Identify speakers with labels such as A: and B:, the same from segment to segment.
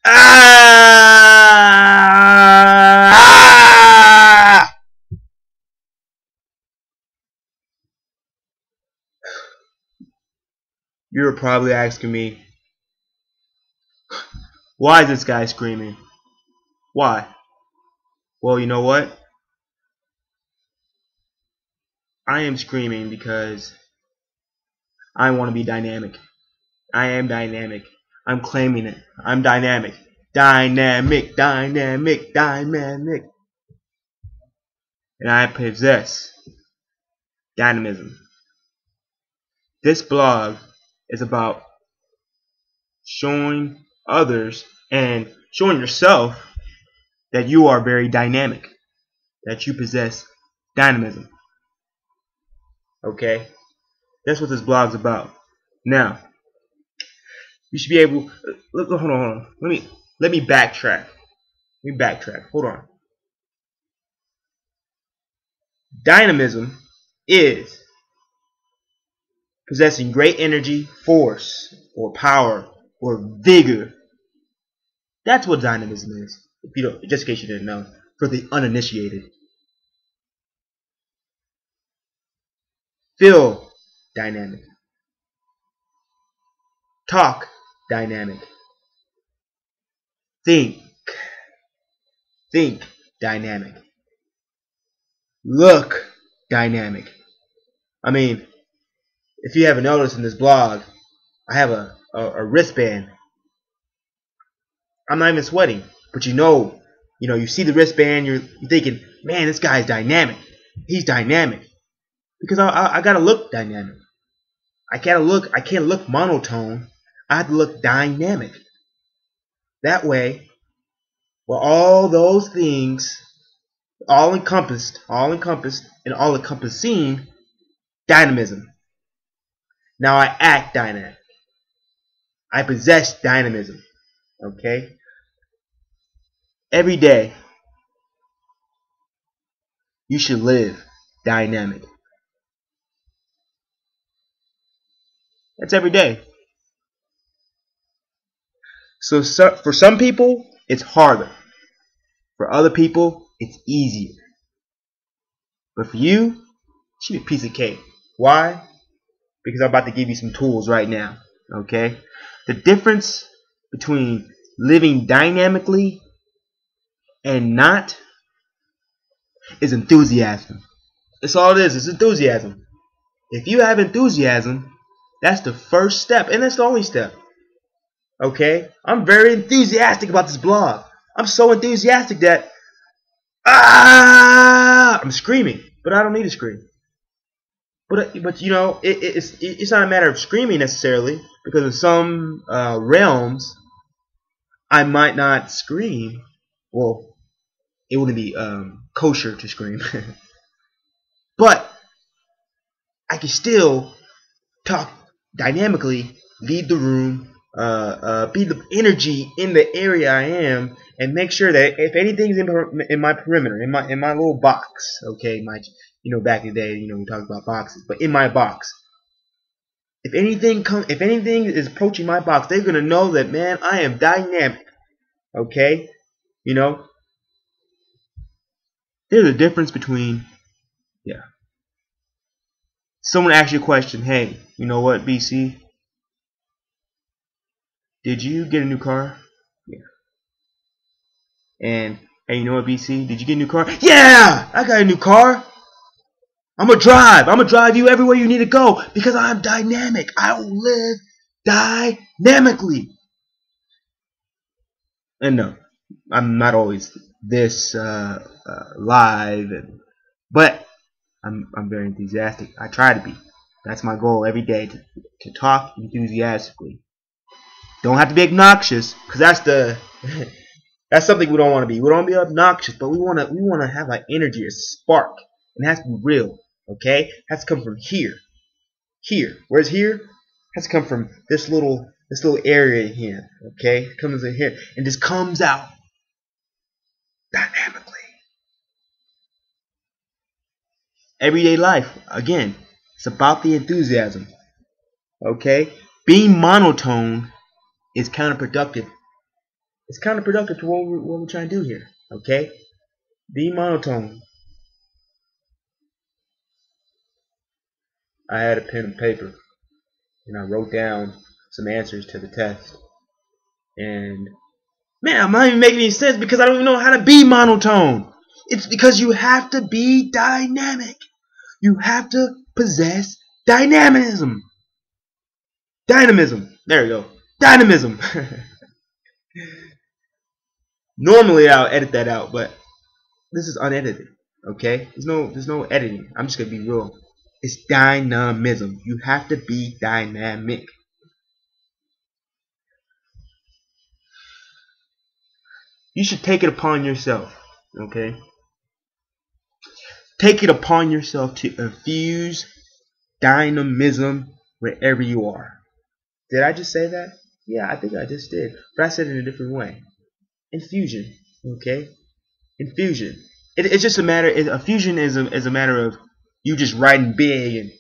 A: Ah! You're probably asking me, why is this guy screaming? Why? Well, you know what? I am screaming because I want to be dynamic. I am dynamic. I'm claiming it. I'm dynamic. Dynamic, dynamic, dynamic. And I possess dynamism. This blog is about showing others and showing yourself that you are very dynamic, that you possess dynamism. Okay? That's what this blog's about. Now, you should be able. Hold on, hold on. Let me backtrack. Hold on. Dynamism is possessing great energy, force, or power, or vigor. That's what dynamism is. If you don't, just in case you didn't know, for the uninitiated. Feel dynamic. Talk dynamic. Think dynamic. Look dynamic. I mean, if you haven't noticed in this blog, I have a wristband. I'm not even sweating, but you see the wristband, you're thinking, man, this guy's dynamic. He's dynamic. Because I gotta look dynamic. I can't look monotone. I have to look dynamic. That way, well, all those things, all encompassed, and all encompassing dynamism. Now I act dynamic. I possess dynamism. Okay? Every day, you should live dynamic. That's every day. So for some people, it's harder. For other people, it's easier. But for you, it should be a piece of cake. Why? Because I'm about to give you some tools right now. Okay? The difference between living dynamically and not is enthusiasm. That's all it is. It's enthusiasm. If you have enthusiasm, that's the first step, and that's the only step. Okay? I'm very enthusiastic about this blog. I'm so enthusiastic that I'm screaming, but I don't need to scream. But it's not a matter of screaming necessarily, because in some realms I might not scream. Well, it wouldn't be kosher to scream, but I can still talk dynamically, leave the room, be the energy in the area I am, and make sure that if anything's in my perimeter, in my little box, okay, back in the day, we talked about boxes, but in my box, if anything is approaching my box, they're gonna know that, man, I am dynamic. Okay, there's a difference between, someone asks you a question, hey, you know what, BC? Did you get a new car? Yeah. And, hey, you know what, BC? Did you get a new car? Yeah! I got a new car! I'm gonna drive you everywhere you need to go because I'm dynamic. I will live dynamically. And no, I'm not always this live, but I'm very enthusiastic. I try to be. That's my goal every day, to talk enthusiastically. Don't have to be obnoxious, because that's something we don't want to be. We don't want to be obnoxious, but we want to have an energy, a spark, and it has to be real. Okay, it has to come from here. Where's here? It has to come from this little area here. Okay, it comes in here and just comes out dynamically. Everyday life, again, it's about the enthusiasm. Okay, being monotone is counterproductive. It's counterproductive to what we're trying to do here. Okay? Be monotone. I had a pen and paper, and I wrote down some answers to the test. And man, I'm not even making any sense because I don't even know how to be monotone. It's because you have to be dynamic. You have to possess dynamism. Dynamism. There we go. Dynamism. Normally I'll edit that out, but this is unedited. Okay? There's no editing. I'm just gonna be real. It's dynamism. You have to be dynamic. You should take it upon yourself. Okay? Take it upon yourself to infuse dynamism wherever you are. Did I just say that? Yeah, I think I just did. But I said it in a different way. Infusion. Okay? Infusion. It's just a matter. A fusion is a matter of you just writing big and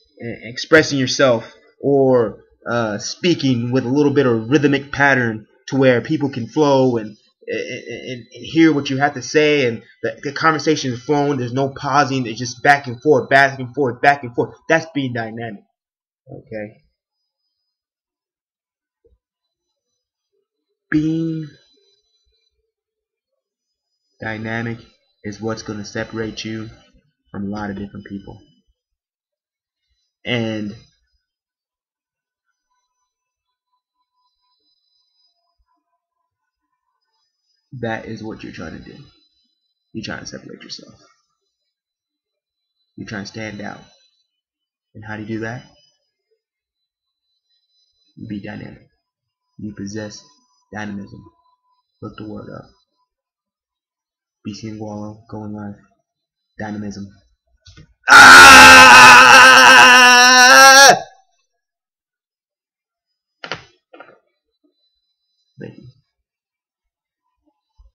A: expressing yourself, or speaking with a little bit of rhythmic pattern to where people can flow and hear what you have to say, and the conversation is flowing. There's no pausing. It's just back and forth, back and forth, back and forth. That's being dynamic. Okay. Being dynamic is what's going to separate you from a lot of different people. And that is what you're trying to do. You're trying to separate yourself. You're trying to stand out. And how do you do that? You be dynamic. You possess dynamism. Look the word up. BC and Gualo, going live. Dynamism. Ah! Thank you.